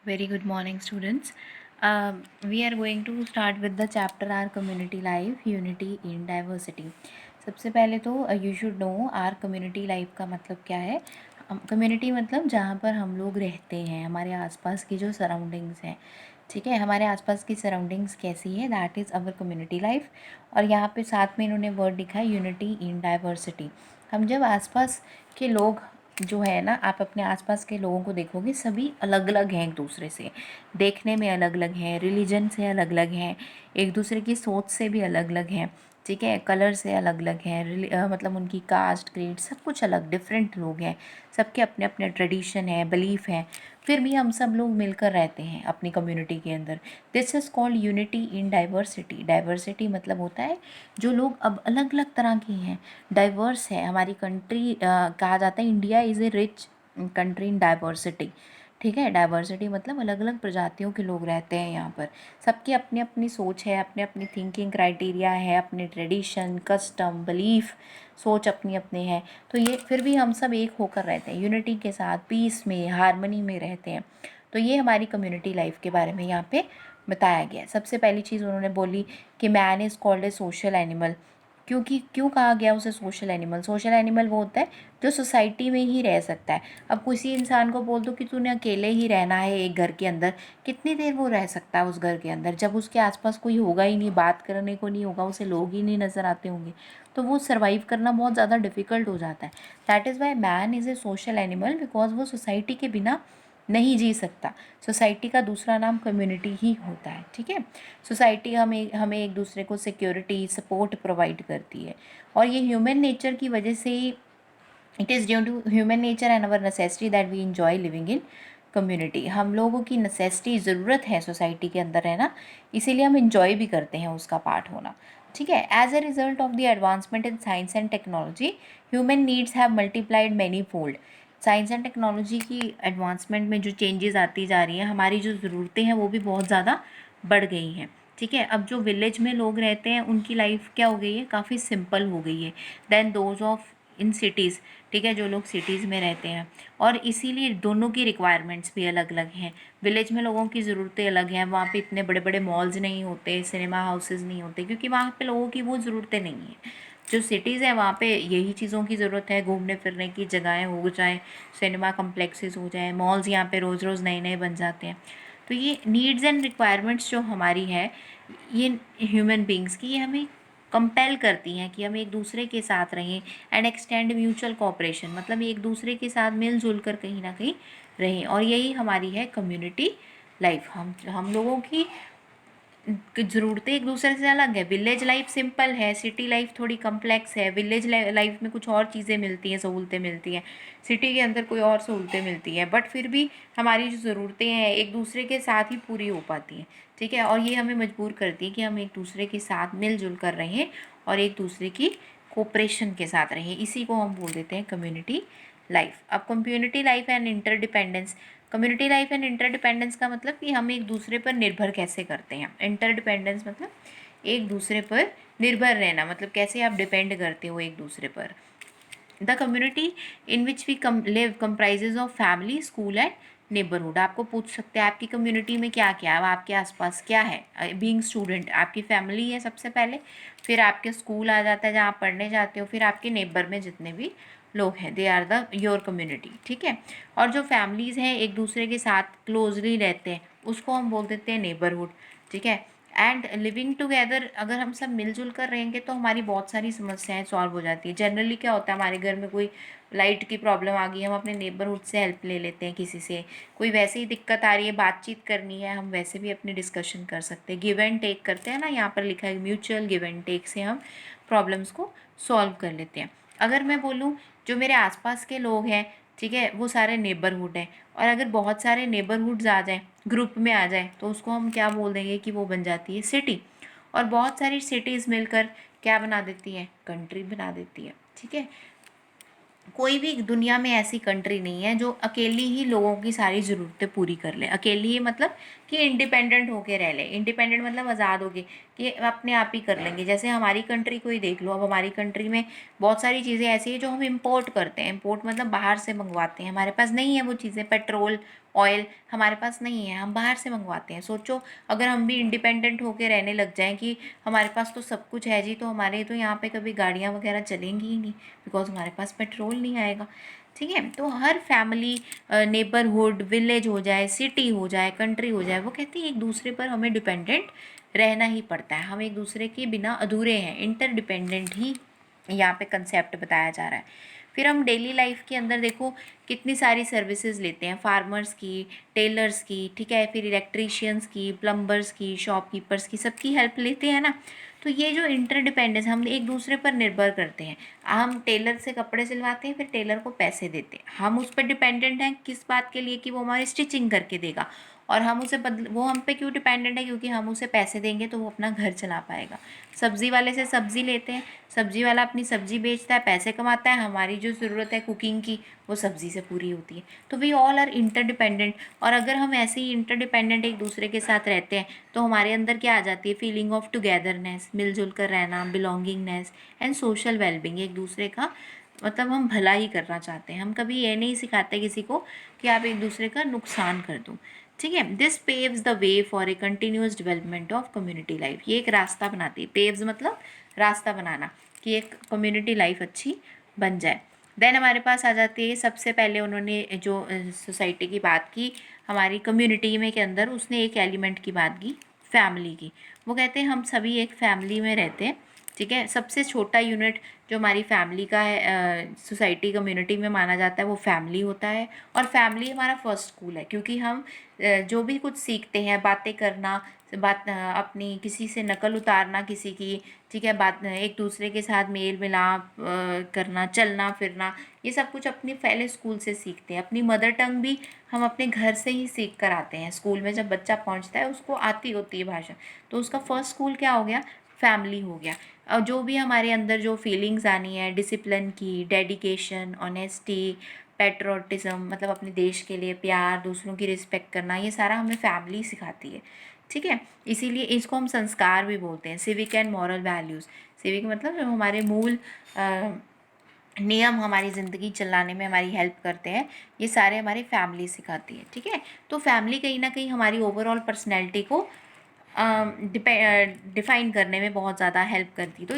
Very good morning, students. We are going to start with the chapter Our Community Life, Unity in Diversity. सबसे पहले तो you should know our community life का मतलब क्या है. Community मतलब जहाँ पर हम लोग रहते हैं, हमारे आसपास की जो सराउंडिंग्स हैं, ठीक है, हमारे आसपास की सराउंडिंग्स कैसी है, that is our community life. और यहाँ पे साथ में इन्होंने वर्ड लिखा है यूनिटी इन डाइवर्सिटी. हम जब आसपास के लोग जो है ना, आप अपने आसपास के लोगों को देखोगे, सभी अलग अलग हैं, एक दूसरे से देखने में अलग अलग हैं, रिलीजन से अलग अलग हैं, एक दूसरे की सोच से भी अलग अलग हैं, ठीक है, कलर से अलग अलग हैं, मतलब उनकी कास्ट क्रीड सब कुछ अलग, डिफरेंट लोग हैं, सबके अपने अपने ट्रेडिशन है, बिलीफ हैं, फिर भी हम सब लोग मिलकर रहते हैं अपनी कम्युनिटी के अंदर. This is called unity in diversity. Diversity मतलब होता है जो लोग अब अलग अलग तरह के हैं, डाइवर्स है. हमारी कंट्री कहा जाता है India is a rich country in diversity. ठीक है, डाइवर्सिटी मतलब अलग अलग प्रजातियों के लोग रहते हैं यहाँ पर, सबकी अपनी अपनी सोच है, अपने अपनी थिंकिंग क्राइटेरिया है, अपने ट्रेडिशन, कस्टम, बिलीफ, सोच अपनी अपनी है. तो ये फिर भी हम सब एक होकर रहते हैं, यूनिटी के साथ, पीस में, हारमनी में रहते हैं. तो ये हमारी कम्युनिटी लाइफ के बारे में यहाँ पे बताया गया है. सबसे पहली चीज़ उन्होंने बोली कि man is called a social animal. क्योंकि क्यों कहा गया उसे सोशल एनिमल? सोशल एनिमल वो होता है जो सोसाइटी में ही रह सकता है. अब किसी इंसान को बोल दो कि तूने अकेले ही रहना है एक घर के अंदर, कितनी देर वो रह सकता है उस घर के अंदर, जब उसके आसपास कोई होगा ही नहीं, बात करने को नहीं होगा, उसे लोग ही नहीं नज़र आते होंगे, तो वो सर्वाइव करना बहुत ज़्यादा डिफ़िकल्ट हो जाता है. That is why man is a social animal, because वो सोसाइटी के बिना नहीं जी सकता. सोसाइटी का दूसरा नाम कम्युनिटी ही होता है. ठीक है, सोसाइटी हमें एक दूसरे को सिक्योरिटी, सपोर्ट प्रोवाइड करती है. और ये ह्यूमन नेचर की वजह से ही, it is due to human nature and our necessity that we enjoy living in community. हम लोगों की नेसेसिटी, ज़रूरत है सोसाइटी के अंदर रहना, इसीलिए हम इन्जॉय भी करते हैं उसका पार्ट होना. ठीक है, as a result of the advancement in science and technology, human needs have multiplied many fold. Science and technology की एडवांसमेंट में जो चेंजेस आती जा रही हैं, हमारी जो ज़रूरतें हैं वो भी बहुत ज़्यादा बढ़ गई हैं. ठीक है, अब जो विलेज में लोग रहते हैं उनकी लाइफ क्या हो गई है, काफ़ी सिंपल हो गई है than those of in cities. ठीक है, जो लोग सिटीज़ में रहते हैं, और इसीलिए दोनों की रिक्वायरमेंट्स भी अलग अलग हैं. विलेज में लोगों की ज़रूरतें अलग हैं, वहाँ पे इतने बड़े बड़े मॉल्स नहीं होते, सिनेमा हाउसेस नहीं होते, क्योंकि वहाँ पे लोगों की वो ज़रूरतें नहीं हैं. जो सिटीज़ हैं वहाँ पे यही चीज़ों की ज़रूरत है, घूमने फिरने की जगहें हो जाएँ, सिनेमा कम्प्लेक्सेस हो जाए, मॉल्स यहाँ पे रोज़ रोज़ नए नए बन जाते हैं. तो ये नीड्स एंड रिक्वायरमेंट्स जो हमारी है, ये ह्यूमन बींग्स की, ये हमें कंपेल करती हैं कि हम एक दूसरे के साथ रहें एंड एक्सटेंड म्यूचुअल कोऑपरेशन, मतलब एक दूसरे के साथ मिलजुल कर कहीं ना कहीं रहें. और यही हमारी है कम्युनिटी लाइफ. हम लोगों की ज़रूरतें एक दूसरे से अलग है. विलेज लाइफ सिंपल है, सिटी लाइफ थोड़ी कम्प्लेक्स है. विलेज लाइफ में कुछ और चीज़ें मिलती हैं, सहूलतें मिलती हैं, सिटी के अंदर कोई और सहूलतें मिलती हैं, बट फिर भी हमारी जो ज़रूरतें हैं एक दूसरे के साथ ही पूरी हो पाती हैं. ठीक है, और ये हमें मजबूर करती है कि हम एक दूसरे के साथ मिलजुल कर रहें और एक दूसरे की कोऑपरेशन के साथ रहें. इसी को हम बोल देते हैं कम्युनिटी लाइफ. अब community life and interdependence. Community life and interdependence का मतलब कि हम एक दूसरे पर निर्भर कैसे करते हैं. इंटरडिपेंडेंस मतलब एक दूसरे पर निर्भर रहना, मतलब कैसे आप डिपेंड करते हो एक दूसरे पर. The community in which we live comprises of family, school and neighbourhood. आपको पूछ सकते हैं आपकी कम्युनिटी में क्या क्या है, आपके आसपास क्या है. बीइंग स्टूडेंट, आपकी फैमिली है सबसे पहले, फिर आपके स्कूल आ जाता है जहाँ आप पढ़ने जाते हो, फिर आपके नेबर में जितने भी लोग हैं, they are the your community. ठीक है, और जो फैमिलीज़ हैं एक दूसरे के साथ क्लोजली रहते हैं, उसको हम बोल देते हैं नेबरहुड. ठीक है, एंड लिविंग टुगेदर, अगर हम सब मिलजुल कर रहेंगे तो हमारी बहुत सारी समस्याएं सॉल्व हो जाती है. जनरली क्या होता है, हमारे घर में कोई लाइट की प्रॉब्लम आ गई, हम अपने नेबरहुड से हेल्प ले लेते हैं किसी से. कोई वैसे ही दिक्कत आ रही है, बातचीत करनी है, हम वैसे भी अपनी डिस्कशन कर सकते हैं. गिव एंड टेक करते हैं ना, यहाँ पर लिखा है म्यूचुअल गिव एंड टेक से हम प्रॉब्लम्स को सॉल्व कर लेते हैं. अगर मैं बोलूँ जो मेरे आसपास के लोग हैं, ठीक है, वो सारे नेबरहुड हैं, और अगर बहुत सारे नेबरहुड्स आ जाएं, ग्रुप में आ जाए, तो उसको हम क्या बोल देंगे कि वो बन जाती है सिटी. और बहुत सारी सिटीज़ मिलकर क्या बना देती हैं, कंट्री बना देती है. ठीक है, कोई भी दुनिया में ऐसी कंट्री नहीं है जो अकेली ही लोगों की सारी ज़रूरतें पूरी कर ले. अकेली ही मतलब कि इंडिपेंडेंट होके रह ले. इंडिपेंडेंट मतलब आज़ाद होके, कि अपने आप ही कर लेंगे. जैसे हमारी कंट्री को ही देख लो, अब हमारी कंट्री में बहुत सारी चीज़ें ऐसी हैं जो हम इंपोर्ट करते हैं. इंपोर्ट मतलब बाहर से मंगवाते हैं, हमारे पास नहीं है वो चीज़ें. पेट्रोल ऑयल हमारे पास नहीं है, हम बाहर से मंगवाते हैं। सोचो अगर हम भी इंडिपेंडेंट होकर रहने लग जाएं कि हमारे पास तो सब कुछ है जी, तो हमारे तो यहाँ पे कभी गाड़ियाँ वगैरह चलेंगी ही नहीं, बिकॉज हमारे पास पेट्रोल नहीं आएगा। ठीक है, तो हर फैमिली, नेबरहुड, विलेज हो जाए, सिटी हो जाए, कंट्री हो जाए, वो कहती है एक दूसरे पर हमें डिपेंडेंट रहना ही पड़ता है, हम एक दूसरे के बिना अधूरे हैं। इंटरडिपेंडेंट ही यहाँ पे कंसेप्ट बताया जा रहा है। फिर हम डेली लाइफ के अंदर देखो कितनी सारी सर्विसेज लेते हैं, फार्मर्स की, टेलर्स की, ठीक है, फिर इलेक्ट्रीशियंस की, प्लम्बर्स की, शॉपकीपर्स की, सबकी हेल्प लेते हैं ना। तो ये जो इंटरडिपेंडेंस, हम एक दूसरे पर निर्भर करते हैं। हम टेलर से कपड़े सिलवाते हैं, फिर टेलर को पैसे देते हैं, हम उस पर डिपेंडेंट हैं किस बात के लिए, कि वो हमारी स्टिचिंग करके देगा। और हम उसे वो हम पे क्यों डिपेंडेंट है, क्योंकि हम उसे पैसे देंगे तो वो अपना घर चला पाएगा। सब्ज़ी वाले से सब्ज़ी लेते हैं, सब्ज़ी वाला अपनी सब्ज़ी बेचता है, पैसे कमाता है, हमारी जो ज़रूरत है कुकिंग की वो सब्ज़ी से पूरी होती है। तो वी ऑल आर इंटरडिपेंडेंट। और अगर हम ऐसे ही इंटरडिपेंडेंट एक दूसरे के साथ रहते हैं तो हमारे अंदर क्या आ जाती है, फीलिंग ऑफ टुगेदरनेस, मिलजुल कर रहना, बिलोंगिंगनेस एंड सोशल वेलबींग। एक दूसरे का मतलब हम भला ही करना चाहते हैं, हम कभी ये नहीं सिखाते किसी को कि आप एक दूसरे का नुकसान कर दो। ठीक है, this paves the way for a continuous development of community life. ये एक रास्ता बनाती है, पेव्स मतलब रास्ता बनाना, कि एक कम्युनिटी लाइफ अच्छी बन जाए। देन हमारे पास आ जाती है, सबसे पहले उन्होंने जो सोसाइटी की बात की, हमारी कम्युनिटी में के अंदर उसने एक एलिमेंट की बात की, फैमिली की। वो कहते हैं हम सभी एक फैमिली में रहते हैं। ठीक है, सबसे छोटा यूनिट जो हमारी फैमिली का है, सोसाइटी कम्युनिटी में माना जाता है, वो फैमिली होता है। और फैमिली हमारा फर्स्ट स्कूल है, क्योंकि हम जो भी कुछ सीखते हैं, बातें करना, अपनी किसी से नकल उतारना किसी की, ठीक है, बात एक दूसरे के साथ मेल मिलाप करना, चलना फिरना, ये सब कुछ अपने पहले स्कूल से सीखते हैं। अपनी मदर टंग भी हम अपने घर से ही सीख कर आते हैं। स्कूल में जब बच्चा पहुंचता है उसको आती होती है भाषा, तो उसका फर्स्ट स्कूल क्या हो गया, फैमिली हो गया। और जो भी हमारे अंदर जो फीलिंग्स आनी है, डिसिप्लिन की, डेडिकेशन, ऑनेस्टी, पेट्रोटिज्म, मतलब अपने देश के लिए प्यार, दूसरों की रिस्पेक्ट करना, ये सारा हमें फैमिली सिखाती है। ठीक है, इसीलिए इसको हम संस्कार भी बोलते हैं, civic and moral values. Civic मतलब जो हमारे मूल नियम हमारी ज़िंदगी चलाने में हमारी हेल्प करते हैं, ये सारे हमारी फैमिली सिखाती है। ठीक है, तो फैमिली कहीं ना कहीं हमारी ओवरऑल पर्सनैलिटी को डिफाइन करने में बहुत ज़्यादा हेल्प करती है। तो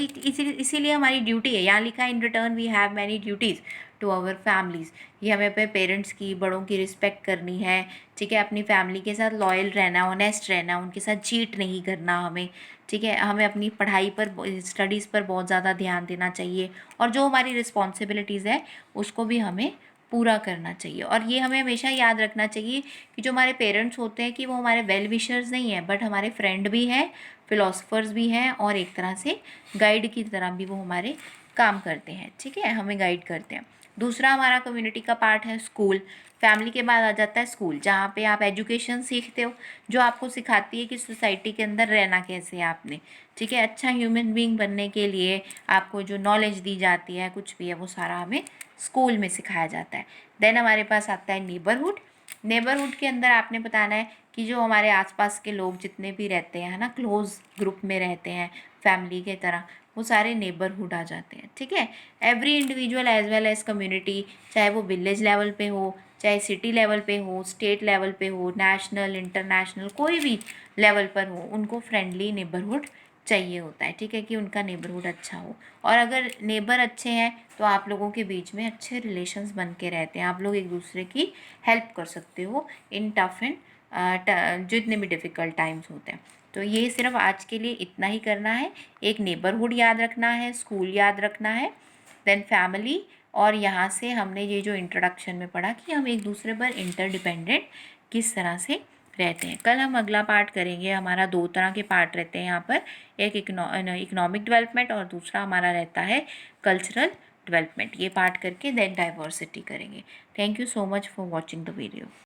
इसीलिए हमारी ड्यूटी है, यहाँ लिखा है in return we have many duties to our families. ये हमें अपने पेरेंट्स की, बड़ों की रिस्पेक्ट करनी है। ठीक है, अपनी फैमिली के साथ लॉयल रहना, ऑनेस्ट रहना, उनके साथ चीट नहीं करना हमें। ठीक है, हमें अपनी पढ़ाई पर, स्टडीज़ पर बहुत ज़्यादा ध्यान देना चाहिए, और जो हमारी रिस्पॉन्सिबिलिटीज़ है उसको भी हमें पूरा करना चाहिए। और ये हमें हमेशा याद रखना चाहिए कि जो हमारे पेरेंट्स होते हैं कि वो हमारे वेल विशर्स नहीं हैं, बट हमारे फ्रेंड भी हैं, फिलोसफर्स भी हैं, और एक तरह से गाइड की तरह भी वो हमारे काम करते हैं। ठीक है, हमें गाइड करते हैं। दूसरा हमारा कम्युनिटी का पार्ट है स्कूल। फैमिली के बाद आ जाता है स्कूल, जहाँ पे आप एजुकेशन सीखते हो, जो आपको सिखाती है कि सोसाइटी के अंदर रहना कैसे है आपने। ठीक है, अच्छा ह्यूमन बीइंग बनने के लिए आपको जो नॉलेज दी जाती है, कुछ भी है, वो सारा हमें स्कूल में सिखाया जाता है। देन हमारे पास आता है नेबरहुड। नेबरहुड के अंदर आपने बताना है कि जो हमारे आसपास के लोग जितने भी रहते हैं, है ना, क्लोज ग्रुप में रहते हैं फैमिली के तरह, वो सारे नेबरहुड आ जाते हैं। ठीक है, every individual as well as community, चाहे वो विलेज लेवल पे हो, चाहे सिटी लेवल पे हो, स्टेट लेवल पे हो, नेशनल, इंटरनेशनल, कोई भी लेवल पर हो, उनको फ्रेंडली नेबरहुड चाहिए होता है। ठीक है, कि उनका नेबरहुड अच्छा हो। और अगर नेबर अच्छे हैं तो आप लोगों के बीच में अच्छे रिलेशंस बन के रहते हैं, आप लोग एक दूसरे की हेल्प कर सकते हो इन टफ एंड जितने भी डिफ़िकल्ट टाइम्स होते हैं। तो ये सिर्फ आज के लिए इतना ही करना है। एक नेबरहुड याद रखना है, स्कूल याद रखना है, देन फैमिली, और यहाँ से हमने ये जो इंट्रोडक्शन में पढ़ा कि हम एक दूसरे पर इंटरडिपेंडेंट किस तरह से रहते हैं। कल हम अगला पार्ट करेंगे। हमारा 2 तरह के पार्ट रहते हैं यहाँ पर, एक इकोनॉमिक डेवलपमेंट और दूसरा हमारा रहता है कल्चरल डेवलपमेंट। ये पार्ट करके देन डाइवर्सिटी करेंगे। Thank you so much for watching the video.